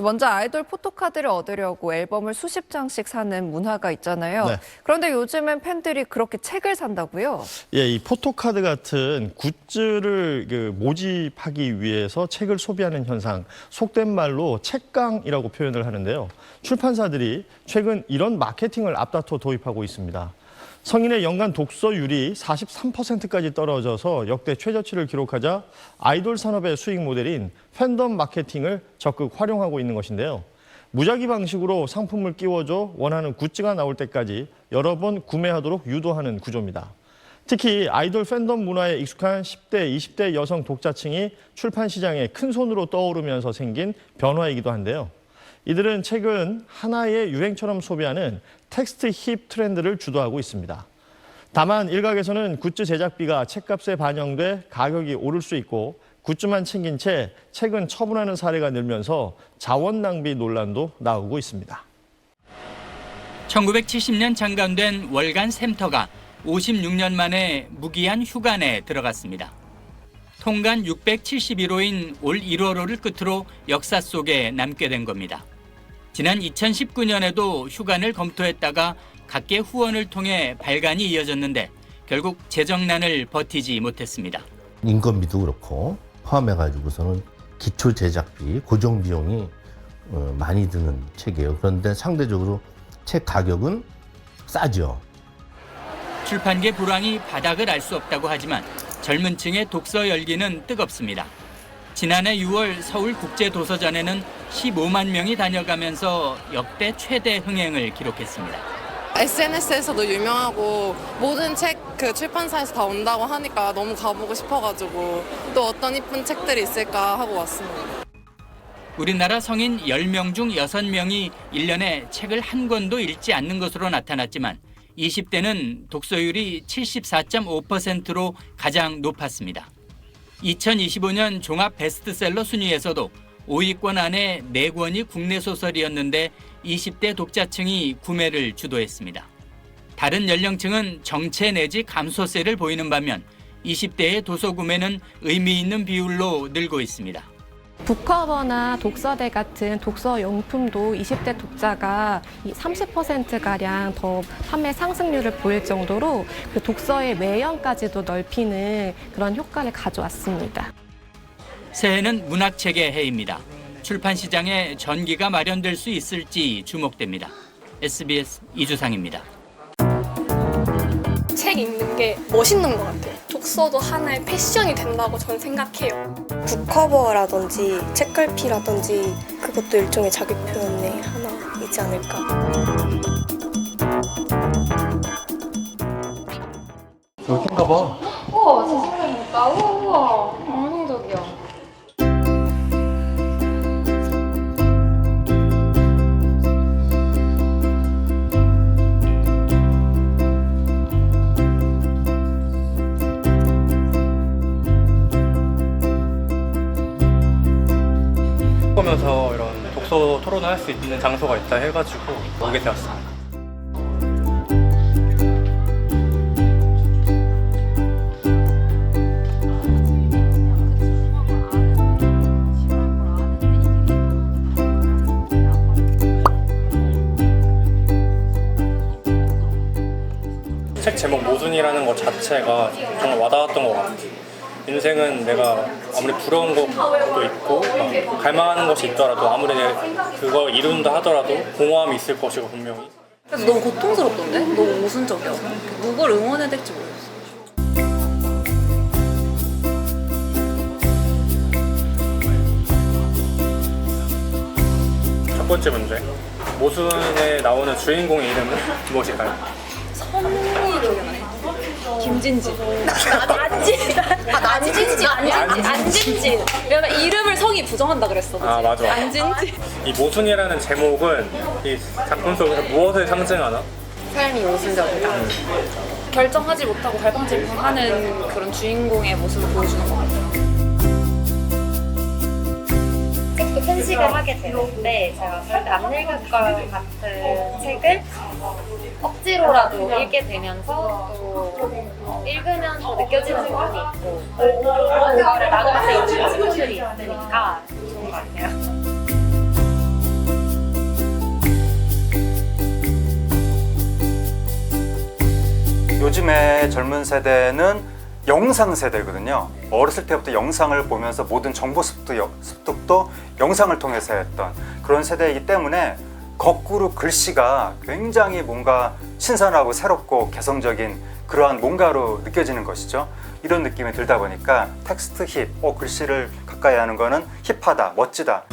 먼저 아이돌 포토카드를 얻으려고 앨범을 수십 장씩 사는 문화가 있잖아요. 네. 그런데 요즘엔 팬들이 그렇게 책을 산다고요? 예, 이 포토카드 같은 굿즈를 모집하기 위해서 책을 소비하는 현상, 속된 말로 책강이라고 표현을 하는데요. 출판사들이 최근 이런 마케팅을 앞다퉈 도입하고 있습니다. 성인의 연간 독서율이 43%까지 떨어져서 역대 최저치를 기록하자 아이돌 산업의 수익 모델인 팬덤 마케팅을 적극 활용하고 있는 것인데요. 무작위 방식으로 상품을 끼워줘 원하는 굿즈가 나올 때까지 여러 번 구매하도록 유도하는 구조입니다. 특히 아이돌 팬덤 문화에 익숙한 10대, 20대 여성 독자층이 출판 시장에 큰 손으로 떠오르면서 생긴 변화이기도 한데요. 이들은 최근 하나의 유행처럼 소비하는 텍스트 힙 트렌드를 주도하고 있습니다. 다만 일각에서는 굿즈 제작비가 책값에 반영돼 가격이 오를 수 있고 굿즈만 챙긴 채 책은 처분하는 사례가 늘면서 자원 낭비 논란도 나오고 있습니다. 1970년 창간된 월간 샘터가 56년 만에 무기한 휴관에 들어갔습니다. 통관 671호인 올 1월호를 끝으로 역사 속에 남게 된 겁니다. 지난 2019년에도 휴관을 검토했다가 각계 후원을 통해 발간이 이어졌는데 결국 재정난을 버티지 못했습니다. 인건비도 그렇고 포함해가지고서는 기초 제작비, 고정 비용이 많이 드는 책이에요. 그런데 상대적으로 책 가격은 싸죠. 출판계 불황이 바닥을 알 수 없다고 하지만 젊은 층의 독서 열기는 뜨겁습니다. 지난해 6월 서울국제도서전에는 15만 명이 다녀가면서 역대 최대 흥행을 기록했습니다. SNS에서도 유명하고 모든 책 출판사에서 다 온다고 하니까 너무 가보고 싶어가지고 또 어떤 이쁜 책들이 있을까 하고 왔습니다. 우리나라 성인 10명 중 6명이 1년에 책을 한 권도 읽지 않는 것으로 나타났지만 20대는 독서율이 74.5%로 가장 높았습니다. 2025년 종합 베스트셀러 순위에서도 5위권 안에 4권이 국내 소설이었는데 20대 독자층이 구매를 주도했습니다. 다른 연령층은 정체 내지 감소세를 보이는 반면 20대의 도서 구매는 의미 있는 비율로 늘고 있습니다. 북커버나 독서대 같은 독서 용품도 20대 독자가 30%가량 더 판매 상승률을 보일 정도로 그 독서의 매형까지도 넓히는 그런 효과를 가져왔습니다. 새해는 문학책의 해입니다. 출판 시장에 전기가 마련될 수 있을지 주목됩니다. SBS 이주상입니다. 책 읽는 게 멋있는 것 같아요. 독서도 하나의 패션이 된다고 저는 생각해요. 북커버라든지 책갈피라든지 그것도 일종의 자기 표현의 하나이지 않을까. 여긴가 봐. 우와, 제 생각이니까. 우와, 감동적이야. 보면서 이런 독서 토론을 할 수 있는 장소가 있다 해가지고 오게 되었습니다. 책 제목 모순이라는 것 자체가 정말 와닿았던 것 같아요. 인생은 내가 아무리 부러운 것도 있고 갈망하는 것이 있더라도 아무리 그거 이룬다 하더라도 공허함이 있을 것이고 분명히. 그래서 너무 고통스럽던데? 너무 모순적이어서 누굴 응원해야 될지 모르겠어. 첫 번째 문제, 모순에 나오는 주인공의 이름은 무엇일까요? 성이 기억이 안 나. 김진지. 안진지. 왜냐면 이름을 성이 부정한다 그랬어. 그치? 아 맞아. 안진지. 이 모순이라는 제목은 이 작품 속에서 무엇을 상징하나? 삶이 모순적이다. 결정하지 못하고 갈팡질팡하는 그런 주인공의 모습을 보여주는 것 같아요. 책도 편식을 하게 되는데 제가 절대 안 읽을 것 같은 책을 억지로라도 읽게 되면서 또 읽으면서 느껴지는 부분이 있고 그거를 나눌 수 있는 친구들이 있으니까 좋은 것 같아요. 요즘에 젊은 세대는 영상 세대거든요. 어렸을 때부터 영상을 보면서 모든 정보 습득도 영상을 통해서 했던 그런 세대이기 때문에 거꾸로 글씨가 굉장히 뭔가 신선하고 새롭고 개성적인 그러한 뭔가로 느껴지는 것이죠. 이런 느낌이 들다 보니까 텍스트 힙, 글씨를 가까이 하는 거는 힙하다, 멋지다.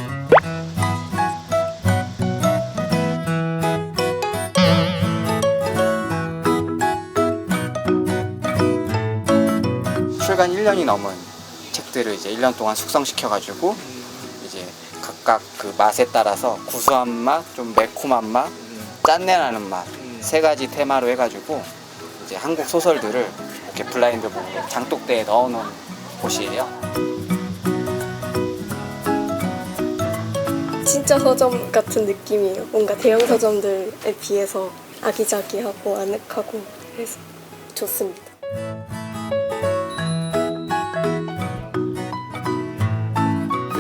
출간 1년이 넘은 책들을 이제 1년 동안 숙성시켜가지고 이제 각각 그 맛에 따라서 구수한 맛, 좀 매콤한 맛, 짠내나는 맛 세 가지 테마로 해가지고 이제 한국 소설들을 이렇게 블라인드북으로 장독대에 넣어놓은 곳이에요. 진짜 서점 같은 느낌이에요. 뭔가 대형 서점들에 비해서 아기자기하고 아늑하고 그래서 좋습니다.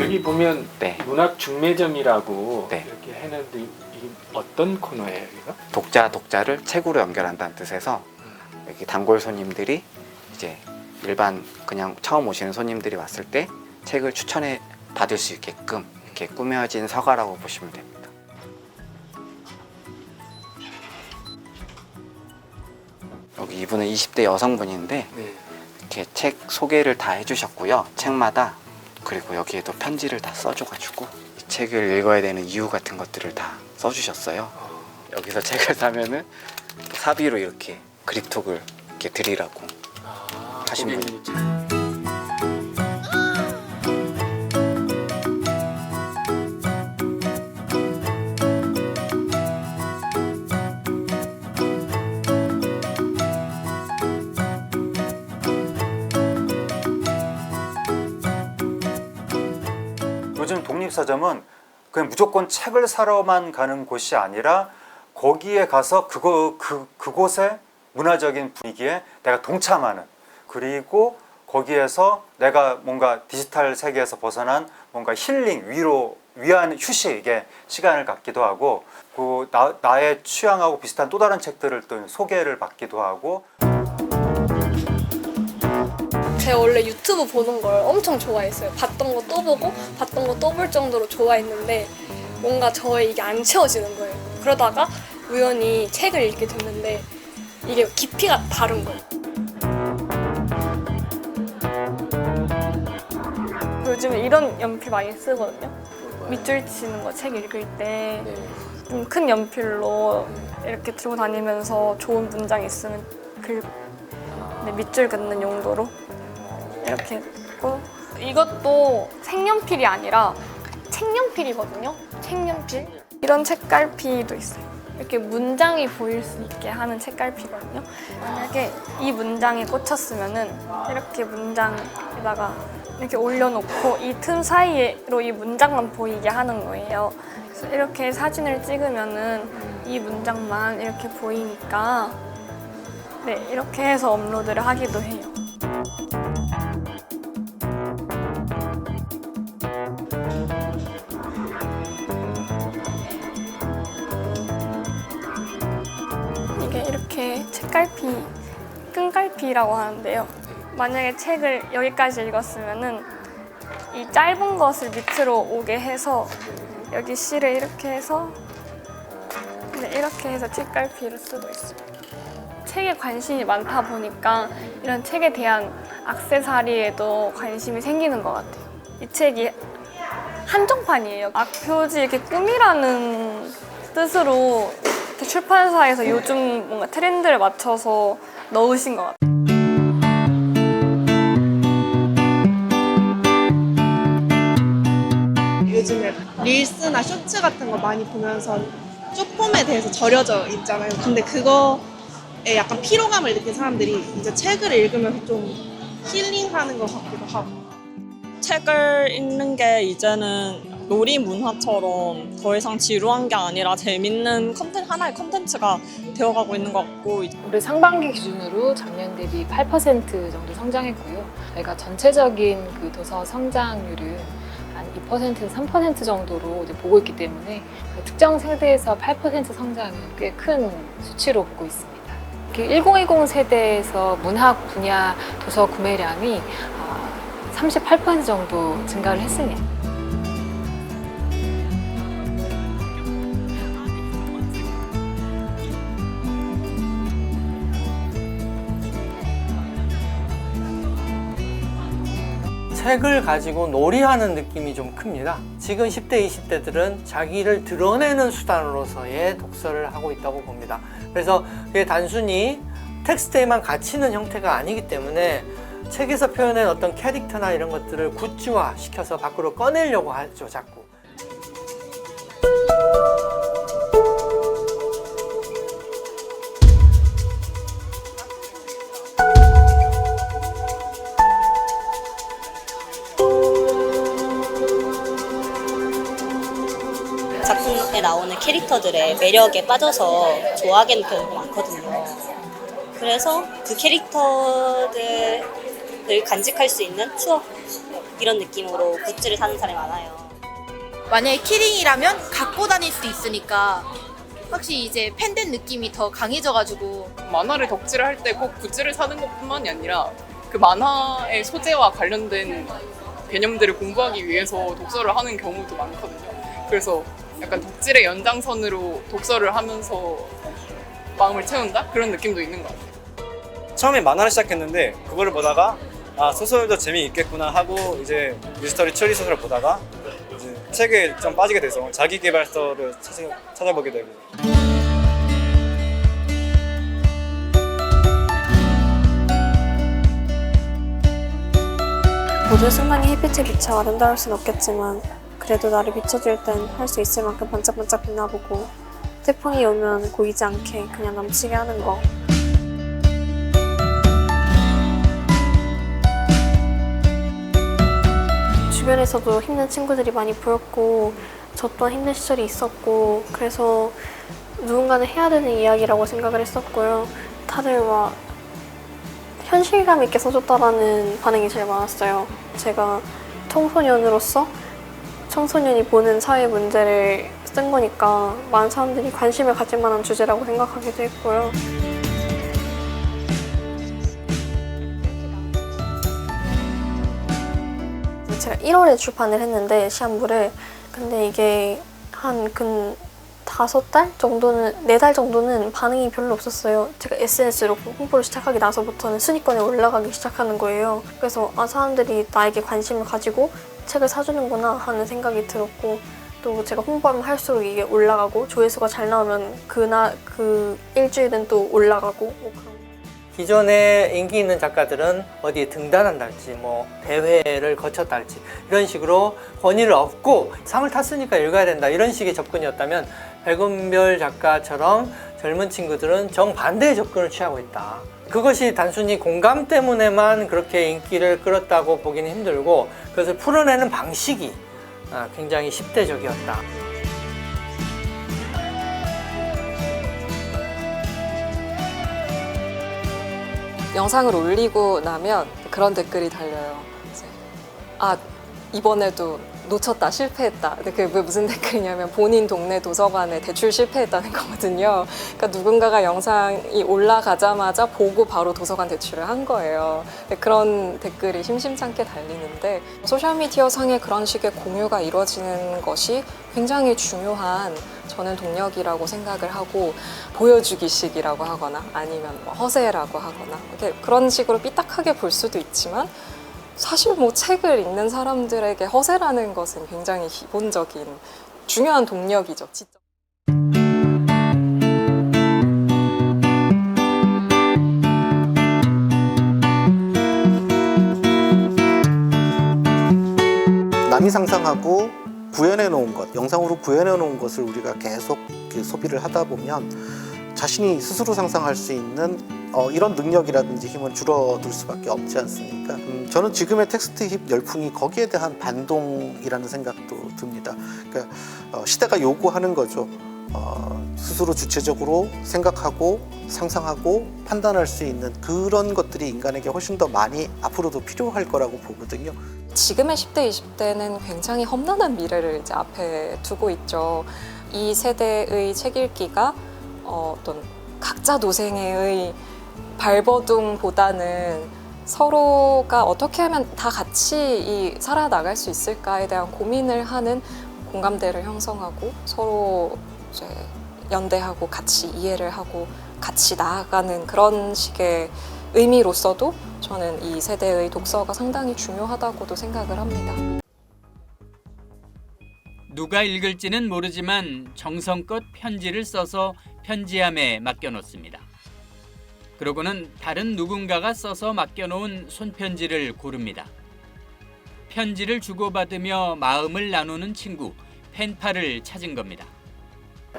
여기 보면 네. 문학 중매점이라고 네. 이렇게 해놨는데 이게 어떤 코너예요, 여기가? 독자를 책으로 연결한다는 뜻에서 여기 단골 손님들이 이제 일반 그냥 처음 오시는 손님들이 왔을 때 책을 추천해 받을 수 있게끔 이렇게 꾸며진 서가라고 보시면 됩니다. 여기 이분은 20대 여성분인데 네. 이렇게 책 소개를 다 해주셨고요. 책마다. 그리고 여기에도 편지를 다 써줘가지고 이 책을 읽어야 되는 이유 같은 것들을 다 써주셨어요. 여기서 책을 사면은 사비로 이렇게 그립톡을 이렇게 드리라고 하신 분이. 요즘 독립서점은 그냥 무조건 책을 사러만 가는 곳이 아니라 거기에 가서 그곳의 문화적인 분위기에 내가 동참하는, 그리고 거기에서 내가 뭔가 디지털 세계에서 벗어난 뭔가 힐링, 위안, 휴식의 시간을 갖기도 하고 나의 취향하고 비슷한 또 다른 책들을 또 소개를 받기도 하고. 제가 원래 유튜브 보는 걸 엄청 좋아했어요. 봤던 거 또 보고 봤던 거 또 볼 정도로 좋아했는데 뭔가 저의 이게 안 채워지는 거예요. 그러다가 우연히 책을 읽게 됐는데 이게 깊이가 다른 거예요. 요즘에 이런 연필 많이 쓰거든요. 밑줄 치는 거 책 읽을 때 좀 큰 연필로 이렇게 들고 다니면서 좋은 문장 있으면 밑줄 긋는 용도로 이렇게 했고, 이것도 색연필이 아니라 책연필이거든요. 책연필. 이런 책갈피도 있어요. 이렇게 문장이 보일 수 있게 하는 책갈피거든요. 만약에 이 문장에 꽂혔으면은 이렇게 문장에다가 이렇게 올려놓고 이 틈 사이로 이 문장만 보이게 하는 거예요. 그래서 이렇게 사진을 찍으면은 이 문장만 이렇게 보이니까 이렇게 해서 업로드를 하기도 해요. 이게 이렇게 책갈피, 끈갈피라고 하는데요. 만약에 책을 여기까지 읽었으면은 이 짧은 것을 밑으로 오게 해서 여기 실을 이렇게 해서 이렇게 해서 책갈피를 쓰고 있어요. 책에 관심이 많다 보니까 이런 책에 대한 액세서리에도 관심이 생기는 것 같아요. 이 책이 한정판이에요. 악표지 이렇게 꾸미라는 뜻으로 출판사에서 요즘 뭔가 트렌드를 맞춰서 넣으신 것 같아요. 요즘에 릴스나 쇼츠 같은 거 많이 보면서 숏폼에 대해서 절여져 있잖아요. 근데 그거에 약간 피로감을 느낀 사람들이 이제 책을 읽으면서 좀 힐링하는 것 같기도 하고. 책을 읽는 게 이제는 놀이 문화처럼 더 이상 지루한 게 아니라 재밌는 하나의 컨텐츠가 되어가고 있는 것 같고, 올해 상반기 기준으로 작년 대비 8% 정도 성장했고요. 저희가 전체적인 그 도서 성장률은 한 2%에서 3% 정도로 이제 보고 있기 때문에 그 특정 세대에서 8% 성장은 꽤 큰 수치로 보고 있습니다. 1010 세대에서 문학 분야 도서 구매량이 38% 정도 증가를 했습니다. 책을 가지고 놀이하는 느낌이 좀 큽니다. 지금 10대, 20대들은 자기를 드러내는 수단으로서의 독서를 하고 있다고 봅니다. 그래서 그게 단순히 텍스트에만 갇히는 형태가 아니기 때문에 책에서 표현한 어떤 캐릭터나 이런 것들을 굿즈화 시켜서 밖으로 꺼내려고 하죠, 자꾸. 작품에 나오는 캐릭터들의 매력에 빠져서 좋아하게 되는 경우가 많거든요. 그래서 그 캐릭터들을 간직할 수 있는 추억 이런 느낌으로 굿즈를 사는 사람이 많아요. 만약에 키링이라면 갖고 다닐 수 있으니까 확실히 이제 팬된 느낌이 더 강해져가지고 만화를 덕질을 할 때 꼭 굿즈를 사는 것뿐만이 아니라 그 만화의 소재와 관련된 개념들을 공부하기 위해서 독서를 하는 경우도 많거든요. 그래서 약간 덕질의 연장선으로 독서를 하면서 마음을 채운다? 그런 느낌도 있는 것 같아요. 처음에 만화를 시작했는데 그거를 보다가 아 소설도 재미있겠구나 하고 이제 미스터리 추리 소설을 보다가 이제 책에 좀 빠지게 돼서 자기계발서를 찾아보게 되고. 모든 순간이 햇빛에 비쳐 아름다울 순 없겠지만 그래도 나를 비춰줄 땐 할 수 있을 만큼 반짝반짝 빛나보고 태풍이 오면 고이지 않게 그냥 넘치게 하는 거. 주변에서도 힘든 친구들이 많이 보였고 저 또한 힘든 시절이 있었고 그래서 누군가는 해야 되는 이야기라고 생각을 했었고요. 다들 막 현실감 있게 써줬다라는 반응이 제일 많았어요. 제가 청소년으로서 청소년이 보는 사회 문제를 쓴 거니까 많은 사람들이 관심을 가질 만한 주제라고 생각하기도 했고요. 제가 1월에 출판을 했는데 시한부를. 근데 이게 한 5달 정도는 4달 정도는 반응이 별로 없었어요. 제가 SNS로 홍보를 시작하기 나서부터는 순위권에 올라가기 시작하는 거예요. 그래서 사람들이 나에게 관심을 가지고 책을 사주는구나 하는 생각이 들었고 또 제가 홍보하면 할수록 이게 올라가고 조회수가 잘 나오면 그 일주일은 또 올라가고 뭐 그런. 기존에 인기 있는 작가들은 어디에 등단한달지 뭐 대회를 거쳤달지 이런 식으로 권위를 얻고 상을 탔으니까 읽어야 된다 이런 식의 접근이었다면 백은별 작가처럼 젊은 친구들은 정반대의 접근을 취하고 있다. 그것이 단순히 공감 때문에만 그렇게 인기를 끌었다고 보기는 힘들고 그것을 풀어내는 방식이 굉장히 10대적이었다. 영상을 올리고 나면 그런 댓글이 달려요. 이제, 이번에도 놓쳤다, 실패했다. 근데 그게 무슨 댓글이냐면 본인 동네 도서관에 대출 실패했다는 거거든요. 그러니까 누군가가 영상이 올라가자마자 보고 바로 도서관 대출을 한 거예요. 그런 댓글이 심심찮게 달리는데 소셜미디어 상에 그런 식의 공유가 이루어지는 것이 굉장히 중요한 저는 동력이라고 생각을 하고 보여주기식이라고 하거나 아니면 허세라고 하거나 이렇게 그런 식으로 삐딱하게 볼 수도 있지만 사실 뭐 책을 읽는 사람들에게 허세라는 것은 굉장히 기본적인 중요한 동력이죠. 남이 상상하고 구현해 놓은 것, 영상으로 구현해 놓은 것을 우리가 계속 소비를 하다 보면 자신이 스스로 상상할 수 있는 이런 능력이라든지 힘은 줄어들 수밖에 없지 않습니까? 저는 지금의 텍스트 힙 열풍이 거기에 대한 반동이라는 생각도 듭니다. 그러니까 시대가 요구하는 거죠. 스스로 주체적으로 생각하고 상상하고 판단할 수 있는 그런 것들이 인간에게 훨씬 더 많이 앞으로도 필요할 거라고 보거든요. 지금의 10대, 20대는 굉장히 험난한 미래를 이제 앞에 두고 있죠. 이 세대의 책 읽기가 어떤 각자 도생의 발버둥보다는 서로가 어떻게 하면 다 같이 살아나갈 수 있을까에 대한 고민을 하는 공감대를 형성하고 서로 이제 연대하고 같이 이해를 하고 같이 나아가는 그런 식의 의미로서도 저는 이 세대의 독서가 상당히 중요하다고도 생각을 합니다. 누가 읽을지는 모르지만 정성껏 편지를 써서 편지함에 맡겨놓습니다. 그러고는 다른 누군가가 써서 맡겨놓은 손편지를 고릅니다. 편지를 주고받으며 마음을 나누는 친구, 펜팔을 찾은 겁니다.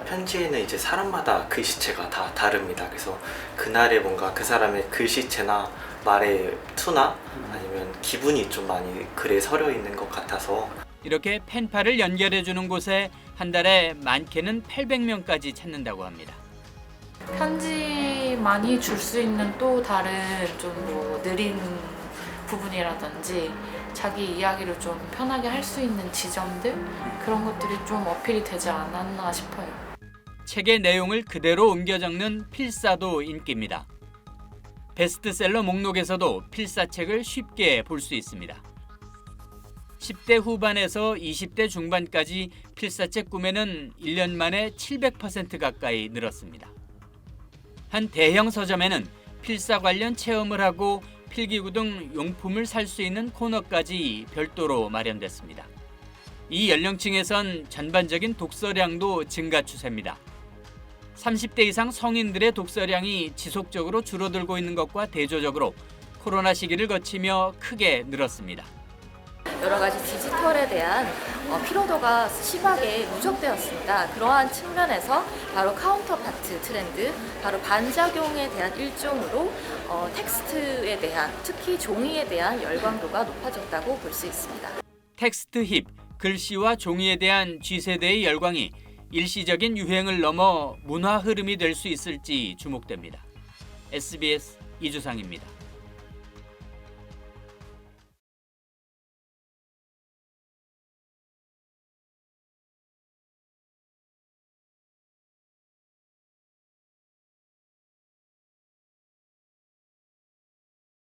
편지에는 이제 사람마다 글씨체가 다 다릅니다. 그래서 그날의 뭔가 그 사람의 글씨체나 말의 투나 아니면 기분이 좀 많이 글에 서려 있는 것 같아서 이렇게 펜팔을 연결해주는 곳에 한 달에 많게는 800명까지 찾는다고 합니다. 편지만이 줄 수 있는 또 다른 좀 뭐 느린 부분이라든지 자기 이야기를 좀 편하게 할 수 있는 지점들 그런 것들이 좀 어필이 되지 않았나 싶어요. 책의 내용을 그대로 옮겨 적는 필사도 인기입니다. 베스트셀러 목록에서도 필사책을 쉽게 볼 수 있습니다. 10대 후반에서 20대 중반까지 필사책 구매는 1년 만에 700% 가까이 늘었습니다. 한 대형 서점에는 필사 관련 체험을 하고 필기구 등 용품을 살 수 있는 코너까지 별도로 마련됐습니다. 이 연령층에선 전반적인 독서량도 증가 추세입니다. 30대 이상 성인들의 독서량이 지속적으로 줄어들고 있는 것과 대조적으로 코로나 시기를 거치며 크게 늘었습니다. 여러 가지 디지털에 대한 피로도가 심하게 누적되었습니다. 그러한 측면에서 바로 카운터파트 트렌드, 바로 반작용에 대한 일종으로 텍스트에 대한, 특히 종이에 대한 열광도가 높아졌다고 볼 수 있습니다. 텍스트 힙, 글씨와 종이에 대한 G세대의 열광이 일시적인 유행을 넘어 문화 흐름이 될 수 있을지 주목됩니다. SBS 이주상입니다.